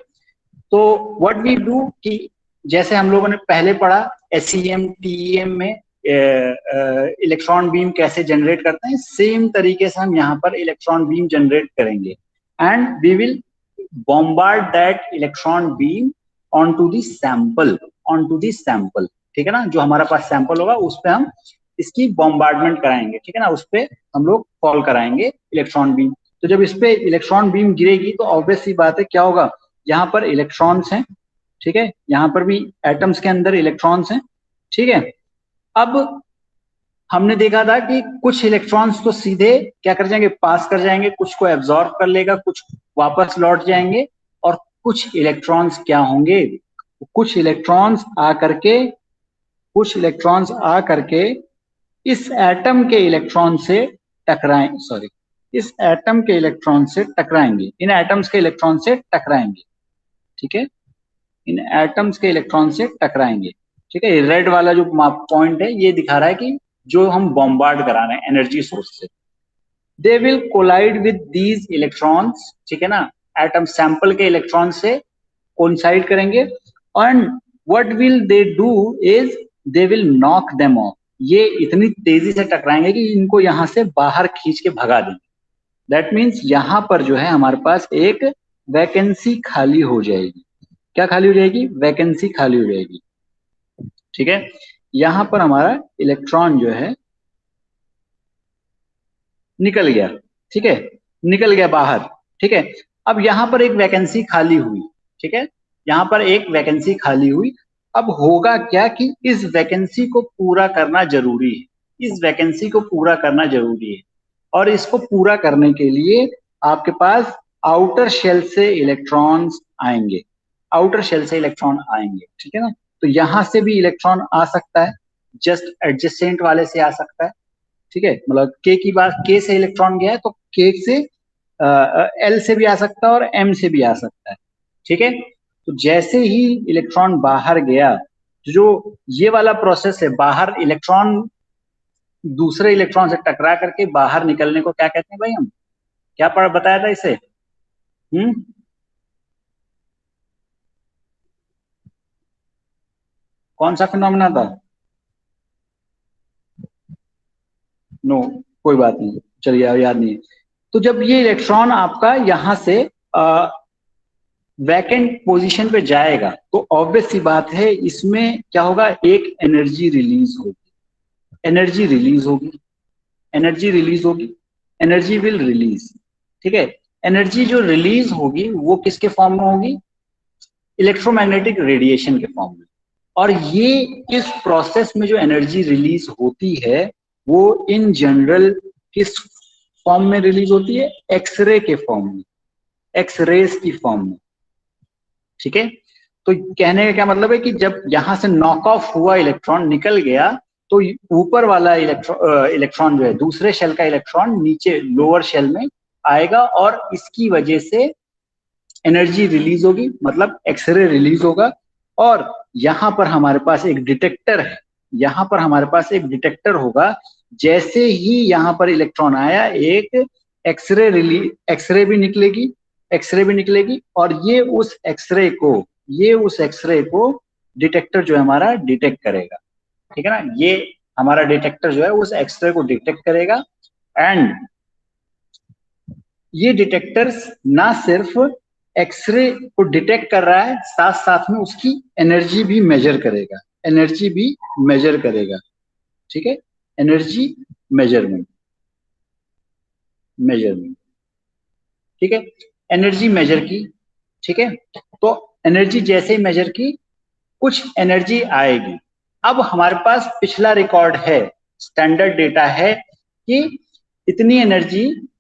तो व्हाट वी डू कि जैसे हम लोगों ने पहले पढ़ा SEM TEM में इलेक्ट्रॉन बीम कैसे जनरेट करते हैं, सेम तरीके से हम यहाँ पर इलेक्ट्रॉन बीम जनरेट करेंगे and we will bombard that electron beam onto the sample, ठीक है ना। जो हमारा पास सैंपल होगा उस पे हम इसकी बॉम्बार्डमेंट कराएंगे, ठीक है ना, उस पे हम लोग कॉल कराएंगे इलेक्ट्रॉन बीम। तो जब इस पे इलेक्ट्रॉन बीम गिरेगी तो ऑब्वियस सी बात है क्या होगा, यहाँ पर इलेक्ट्रॉन्स हैं, ठीक है, यहाँ पर भी एटम्स के अंदर इलेक्ट्रॉन्स हैं, ठीक है। अब हमने देखा था कि कुछ इलेक्ट्रॉन्स तो सीधे क्या कर जाएंगे, पास कर जाएंगे, कुछ को एब्जॉर्ब कर लेगा, कुछ वापस लौट जाएंगे, और कुछ इलेक्ट्रॉन्स क्या होंगे, कुछ इलेक्ट्रॉन्स आ करके इस एटम के इलेक्ट्रॉन से इस एटम के इलेक्ट्रॉन से टकराएंगे, इन एटम्स के इलेक्ट्रॉन से टकराएंगे, ठीक है, इन एटम्स के इलेक्ट्रॉन से टकराएंगे, ठीक है। रेड वाला जो पॉइंट है ये दिखा रहा है कि जो हम बॉम्बार्ड करा रहे हैं एनर्जी सोर्स से, they will collide with these electrons, ठीक है ना, एटम सैंपल के इलेक्ट्रॉन से कोइंसाइड करेंगे and what will they do is they will knock them off, ये इतनी तेजी से टकराएंगे कि इनको यहां से बाहर खींच के भगा देंगे। दैट मीन्स यहाँ पर जो है हमारे पास एक वैकेंसी खाली हो जाएगी। क्या खाली हो जाएगी, वैकेंसी खाली हो जाएगी, ठीक है। यहां पर हमारा इलेक्ट्रॉन जो है निकल गया, ठीक है, निकल गया बाहर, ठीक है। अब यहां पर एक वैकेंसी खाली हुई, ठीक है, यहां पर एक वैकेंसी खाली हुई। अब होगा क्या कि इस वैकेंसी को पूरा करना जरूरी है, इस वैकेंसी को पूरा करना जरूरी है, और इसको पूरा करने के लिए आपके पास आउटर शेल से इलेक्ट्रॉन्स आएंगे, आउटर शेल से इलेक्ट्रॉन आएंगे, ठीक है ना। तो यहां से भी इलेक्ट्रॉन आ सकता है, जस्ट एडजेसेंट वाले से आ सकता है, ठीक है, मतलब के की बात, के से इलेक्ट्रॉन गया है तो के से एल से भी आ सकता है और एम से भी आ सकता है, ठीक है। तो जैसे ही इलेक्ट्रॉन बाहर गया, जो ये वाला प्रोसेस है, बाहर इलेक्ट्रॉन दूसरे इलेक्ट्रॉन से टकरा करके बाहर निकलने को क्या कहते हैं भाई, हम क्या बताया था इसे, कौन सा फिनोमेना था, नो कोई बात नहीं, चलिए याद नहीं है। तो जब ये इलेक्ट्रॉन आपका यहां से वैकेंट पोजीशन पे जाएगा तो ऑब्वियस सी बात है इसमें क्या होगा, एक एनर्जी रिलीज होगी, एनर्जी रिलीज होगी, एनर्जी रिलीज होगी, एनर्जी विल रिलीज, ठीक है। एनर्जी जो रिलीज होगी वो किसके फॉर्म में होगी, इलेक्ट्रोमैग्नेटिक रेडिएशन के फॉर्म में। और ये इस प्रोसेस में जो एनर्जी रिलीज होती है वो इन जनरल किस फॉर्म में रिलीज होती है, एक्सरे के फॉर्म में, एक्सरेज की फॉर्म में, ठीक है। तो कहने का क्या मतलब है कि जब यहां से नॉक ऑफ हुआ, इलेक्ट्रॉन निकल गया, तो ऊपर वाला इलेक्ट्रॉन जो है, दूसरे शेल का इलेक्ट्रॉन नीचे लोअर शेल में आएगा और इसकी वजह से एनर्जी रिलीज होगी, मतलब एक्सरे रिलीज होगा। और यहां पर हमारे पास एक डिटेक्टर है, यहां पर हमारे पास एक डिटेक्टर होगा, जैसे ही यहां पर इलेक्ट्रॉन आया एक एक्सरे भी निकलेगी, एक्सरे भी निकलेगी, और ये उस एक्सरे को डिटेक्टर जो है हमारा डिटेक्ट करेगा, ठीक है ना। ये हमारा डिटेक्टर जो है उस एक्सरे को डिटेक्ट करेगा एंड ये डिटेक्टर्स ना सिर्फ एक्सरे को डिटेक्ट कर रहा है, साथ साथ में उसकी एनर्जी भी मेजर करेगा, एनर्जी भी मेजर करेगा। ठीक है, एनर्जी मेजरमेंट, मेजरमेंट, ठीक है, एनर्जी मेजर की। ठीक है, तो एनर्जी जैसे ही मेजर की कुछ एनर्जी आएगी। अब हमारे पास पिछला रिकॉर्ड है, स्टैंडर्ड डेटा है कि इतनी एनर्जी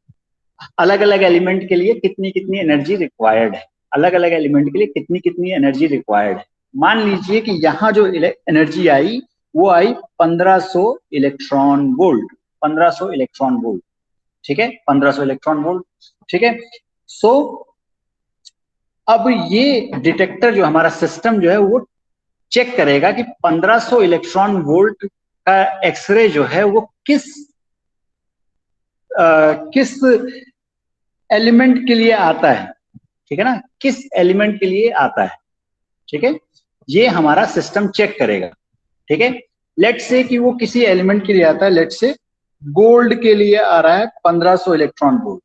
अलग अलग एलिमेंट के लिए कितनी कितनी एनर्जी रिक्वायर्ड है, अलग अलग एलिमेंट के लिए कितनी कितनी एनर्जी रिक्वायर्ड है। मान लीजिए कि यहाँ जो एनर्जी आई वो आई 1500 इलेक्ट्रॉन वोल्ट, 1500 इलेक्ट्रॉन वोल्ट। ठीक है, 1500 इलेक्ट्रॉन वोल्ट। ठीक है, सो अब ये डिटेक्टर जो हमारा सिस्टम जो है वो चेक करेगा कि 1500 इलेक्ट्रॉन वोल्ट का एक्सरे जो है वो किस एलिमेंट के लिए आता है। ठीक है ना, किस एलिमेंट के लिए आता है। ठीक है, ये हमारा सिस्टम चेक करेगा। ठीक है, लेट से कि वो किसी एलिमेंट के लिए आता है, लेट से गोल्ड के लिए आ रहा है 1500 इलेक्ट्रॉन वोल्ट।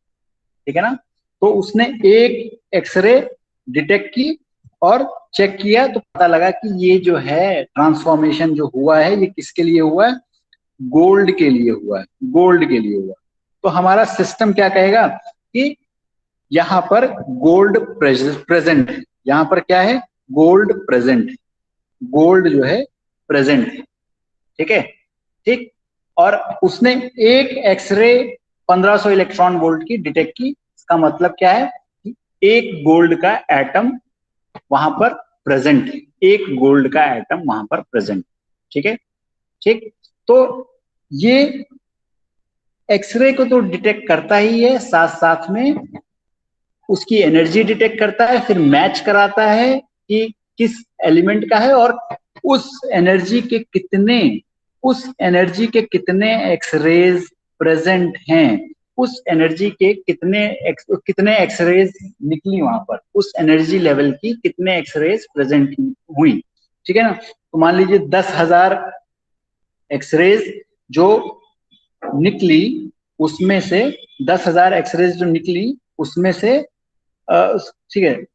ठीक है ना, तो उसने एक एक्सरे डिटेक्ट की और चेक किया तो पता लगा कि ये जो है ट्रांसफॉर्मेशन जो हुआ है ये किसके लिए हुआ है, गोल्ड के लिए हुआ है, गोल्ड के लिए हुआ। तो हमारा सिस्टम क्या कहेगा कि यहाँ पर गोल्ड प्रेजेंट है, यहाँ पर क्या है, गोल्ड प्रेजेंट है, गोल्ड जो है प्रेजेंट है। ठीक है, ठीक, और उसने एक एक्सरे 1500 इलेक्ट्रॉन वोल्ट की डिटेक्ट की। इसका मतलब क्या है कि एक गोल्ड का एटम वहां पर प्रेजेंट है, एक गोल्ड का एटम वहां पर प्रेजेंट। ठीक है, ठीक, तो ये एक्सरे को तो डिटेक्ट करता ही है, साथ साथ में उसकी एनर्जी डिटेक्ट करता है, फिर मैच कराता है कि किस एलिमेंट का है और उस एनर्जी के कितने, उस एनर्जी के कितने एक्सरेज प्रेजेंट हैं, उस एनर्जी के कितने एक्सरेज निकली वहां पर, उस एनर्जी लेवल की कितने एक्सरेज प्रेजेंट हुई। ठीक है ना, तो मान लीजिए 10,000 एक्सरेज जो निकली, उसमें से 10,000 एक्सरेज जो निकली उसमें से ठीक है,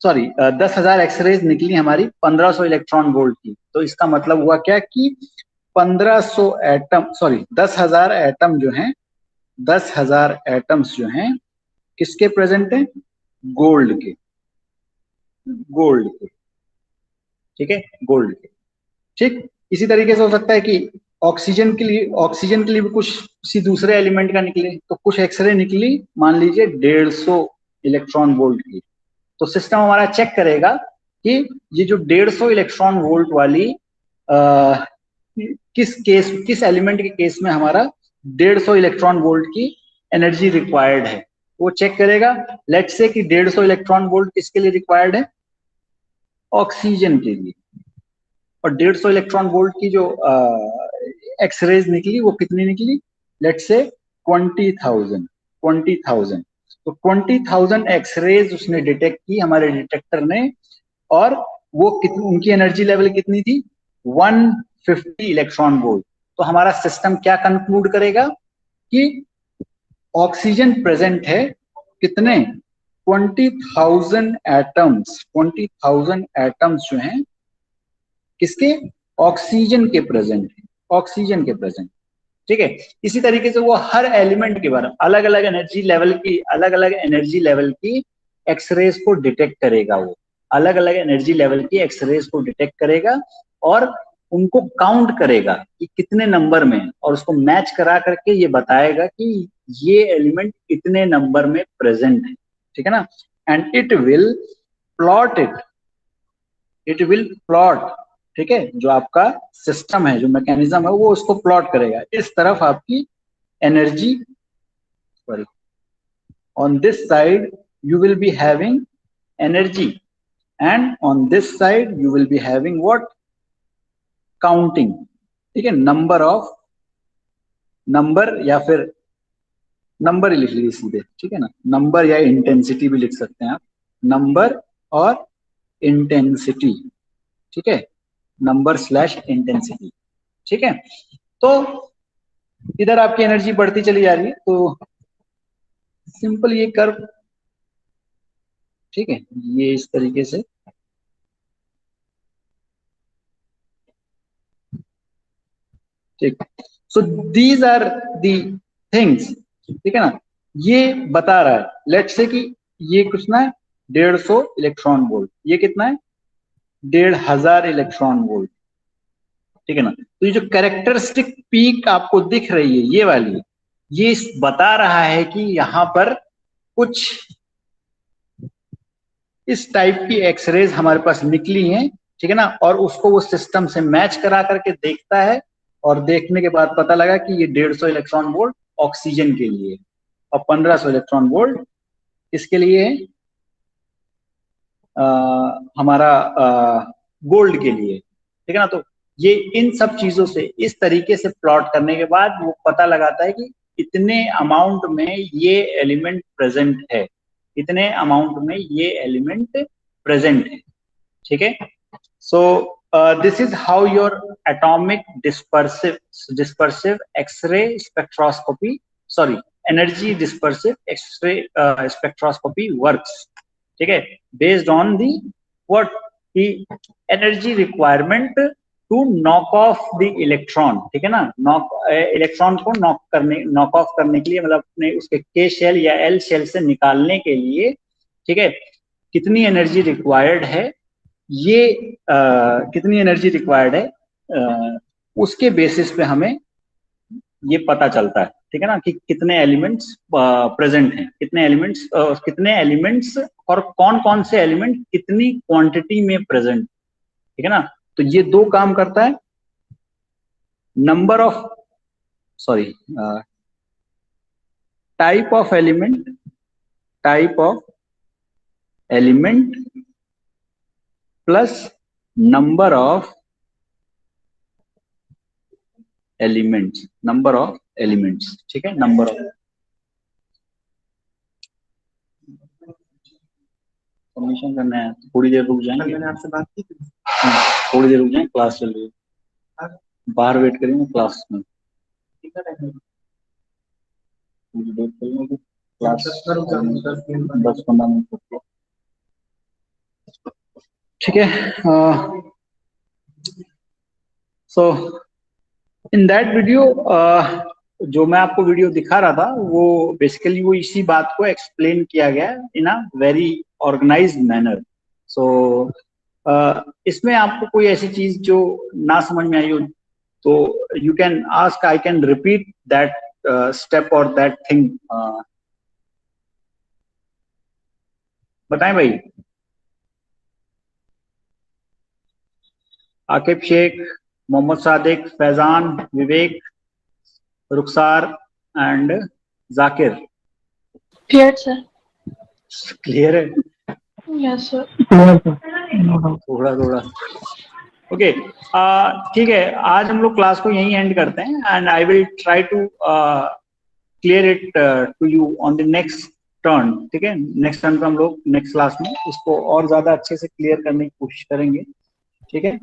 सॉरी 10,000 एक्सरेज निकली हमारी 1500 इलेक्ट्रॉन वोल्ट की। तो इसका मतलब हुआ क्या कि 1500 एटम, सॉरी 10,000 एटम जो हैं, 10,000 एटम्स जो हैं किसके प्रेजेंट हैं, गोल्ड के, गोल्ड के। ठीक है, गोल्ड के। ठीक, इसी तरीके से हो सकता है कि ऑक्सीजन के लिए भी कुछ किसी दूसरे एलिमेंट का निकले, तो कुछ एक्सरे निकली मान लीजिए 150 इलेक्ट्रॉन वोल्ट की। तो सिस्टम हमारा चेक करेगा कि ये जो 150 इलेक्ट्रॉन वोल्ट वाली किस एलिमेंट के केस में हमारा 150 इलेक्ट्रॉन वोल्ट की एनर्जी रिक्वायर्ड है, वो चेक करेगा। लेट्स से कि 150 इलेक्ट्रॉन वोल्ट किसके लिए रिक्वायर्ड है, ऑक्सीजन के लिए। और 150 इलेक्ट्रॉन वोल्ट की जो एक्सरेज निकली वो कितनी निकली, लेट्स से 20,000। तो 20,000 एक्सरेज उसने डिटेक्ट की हमारे डिटेक्टर ने, और वो कितनी, उनकी एनर्जी लेवल कितनी थी, 150 इलेक्ट्रॉन वोल्ट। तो हमारा सिस्टम क्या कंक्लूड करेगा कि ऑक्सीजन प्रेजेंट है कितने, 20,000 एटम्स, 20,000 एटम्स जो हैं किसके, ऑक्सीजन के प्रेजेंट है, ऑक्सीजन के प्रेजेंट। ठीक है, इसी तरीके से वो हर एलिमेंट के बारे में अलग अलग एनर्जी लेवल की एक्सरेज को डिटेक्ट करेगा, वो अलग अलग एनर्जी लेवल की एक्सरेज को डिटेक्ट करेगा और उनको काउंट करेगा कि कितने नंबर में, और उसको मैच करा करके ये बताएगा कि ये एलिमेंट इतने नंबर में प्रेजेंट है। ठीक है ना, एंड इट विल प्लॉट ठीक है, जो आपका सिस्टम है, जो मैकेनिज्म है, वो उसको प्लॉट करेगा। इस तरफ आपकी energy, sorry, on this side you will be having energy and on this side you will be having what, counting. ठीक है, नंबर या फिर नंबर ही लिख लीजिए सीधे। ठीक है ना, नंबर या इंटेंसिटी भी लिख सकते हैं आप, नंबर और इंटेंसिटी। ठीक है, नंबर/इंटेंसिटी। ठीक है, तो इधर आपकी एनर्जी बढ़ती चली जा रही है। तो सिंपल ये कर्व, ठीक है, ये इस तरीके से ठीक। So these are the things, ठीक है ना, ये बता रहा है लेट्स से कि ये कुछ ना 150 इलेक्ट्रॉन वोल्ट, ये कितना है 1500 इलेक्ट्रॉन वोल्ट, ठीक है ना। तो ये जो कैरेक्टरिस्टिक पीक आपको दिख रही है ये वाली, ये बता रहा है कि यहां पर कुछ इस टाइप की एक्सरेज हमारे पास निकली हैं, ठीक है ना, और उसको वो सिस्टम से मैच करा करके देखता है, और देखने के बाद पता लगा कि ये 150 इलेक्ट्रॉन वोल्ट ऑक्सीजन के लिए और 1500 इलेक्ट्रॉन वोल्ट इसके लिए है हमारा गोल्ड के लिए, ठीक है ना। तो ये इन सब चीजों से इस तरीके से प्लॉट करने के बाद वो पता लगाता है कि इतने अमाउंट में ये एलिमेंट प्रेजेंट है, इतने अमाउंट में ये एलिमेंट प्रेजेंट है, ठीक है। So this is how your atomic dispersive X-ray spectroscopy, sorry, energy dispersive X-ray spectroscopy works, ठीक है, based on the what the energy requirement to knock off the electron, ठीक है ना, नॉक इलेक्ट्रॉन को knock off करने के लिए, मतलब अपने उसके के शेल या एल शेल से निकालने के लिए, ठीक है, कितनी एनर्जी रिक्वायर्ड है, ये कितनी एनर्जी रिक्वायर्ड है, उसके बेसिस पे हमें ये पता चलता है, ठीक है ना, कि कितने एलिमेंट्स प्रेजेंट हैं, कितने एलिमेंट्स और कौन कौन से एलिमेंट कितनी क्वांटिटी में प्रेजेंट, ठीक है ना। तो ये दो काम करता है, number of sorry type of element plus number of elements, ठीक है, नंबर ऑफ सबमिशन करना है। थोड़ी देर रुक जाएंगे, मैंने आपसे बात की थी, थोड़ी देर रुक जाएंगे, क्लास चल रही है, बाहर वेट करेंगे क्लास में, वेट करेंगे क्लास 10-15 मिनट, ठीक है। सो इन दैट वीडियो जो मैं आपको वीडियो दिखा रहा था वो बेसिकली वो इसी बात को एक्सप्लेन किया गया इन अ वेरी ऑर्गेनाइज्ड मैनर। सो इसमें आपको कोई ऐसी चीज जो ना समझ में आई हो तो you can ask, I can repeat that step और दैट थिंग, बताएं भाई। Aqib Shaikh, Mohammad Sadiq, Faizan, Vivek, Rukhsar and Zakir, clear sir. Clear है? Yes sir. थोड़ा थोड़ा ओके, ठीक है, आज हम लोग क्लास को यहीं एंड करते हैं and I will try to clear it to you on the next turn, ठीक है। नेक्स्ट टर्न पे हम लोग नेक्स्ट क्लास में इसको और ज्यादा अच्छे से क्लियर करने की कोशिश करेंगे, ठीक है।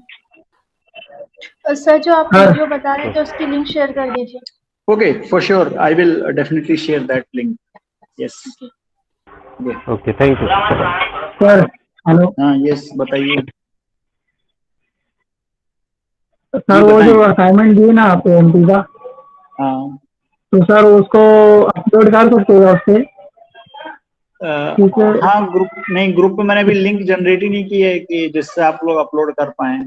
सर जो आप वीडियो बता रहे थे उसकी लिंक शेयर कर दीजिए। Okay, for sure I will definitely share that link, yes. Okay, thank you sir. Hello. हाँ यस, बताइए सर, वो जो असाइनमेंट दिए ना आप एमपी का, हाँ तो सर उसको अपलोड कर सकते हो उससे? हाँ ग्रुप में मैंने अभी लिंक जनरेट ही नहीं की है कि जिससे आप लोग अपलोड कर पाए।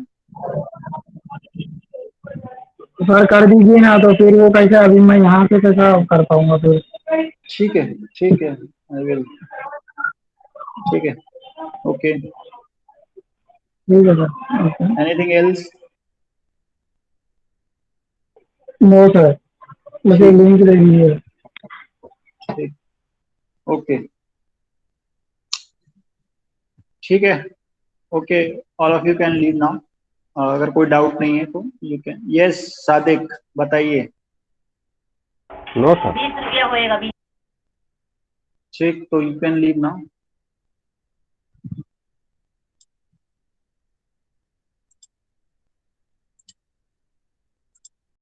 सर कर दीजिए ना, तो फिर वो कैसे अभी मैं यहाँ से कैसा कर पाऊंगा फिर? ठीक है आई विल, ठीक है, ओके। ठीक है sir. Anything else? No sir, मुझे लिंक दे दीजिए। ठीक, ओके, ठीक है, okay, all of you can leave now. अगर कोई डाउट नहीं है तो यू कैन। यस सादिक, बताइए। No sir. ठीक, तो यू कैन लीव नाउ।